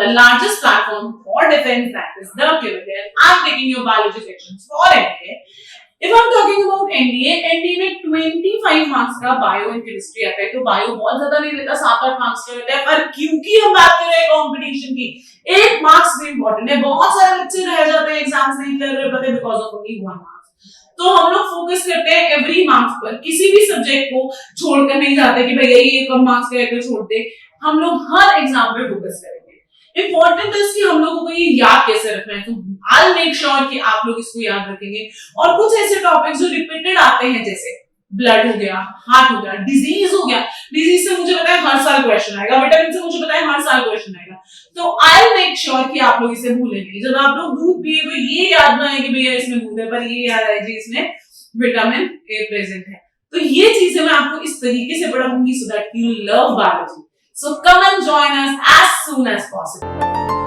the largest platform for defense, that is the Cavalier. I'm taking your biology sections for NDA. If I'm talking about NDA में 25 marks का bio and chemistry आता है, तो bio बहुत ज्यादा नहीं लेता, 7-8 मार्क्स का लेता है, पर क्योंकि हम बात कर रहे हैं कंपटीशन की, 1 मार्क्स भी इंपॉर्टेंट है। बहुत सारे बच्चे रह जाते हैं, एग्जाम्स नहीं क्लियर कर पाते बिकॉज ऑफ ओनली 1 मार्क्स। तो हम लोग फोकस करते हैं एवरी मार्क्स पर, किसी भी सब्जेक्ट को छोड़कर नहीं जाते कि भैया ये कम मार्क्स का है तो छोड़ दे। हम लोग हर एग्जाम पे फोकस करेंगे। इंपॉर्टेंट है कि हम लोगों को ये याद कैसे रखना है, तो आई मेक श्योर कि आप लोग इसको याद रखेंगे। और कुछ ऐसे टॉपिक्स जो रिपीटेड आते हैं, जैसे ब्लड हो गया, हार्ट हो गया, डिजीज हो गया, डिजीज से मुझे पता है हर साल क्वेश्चन आएगा, विटामिन से मुझे पता है हर साल क्वेश्चन आएगा, तो आई मेक श्योर कि आप लोग इसे भूलेंगे नहीं। जब आप लोग दूध पिए तो ये याद ना है कि भैया इसमें दूध है, पर ये याद है जी इसमें विटामिन ए प्रेजेंट है। तो ये चीजें मैं आपको इस तरीके से पढ़ाऊंगी so that you love biology. So come and join us as soon as possible.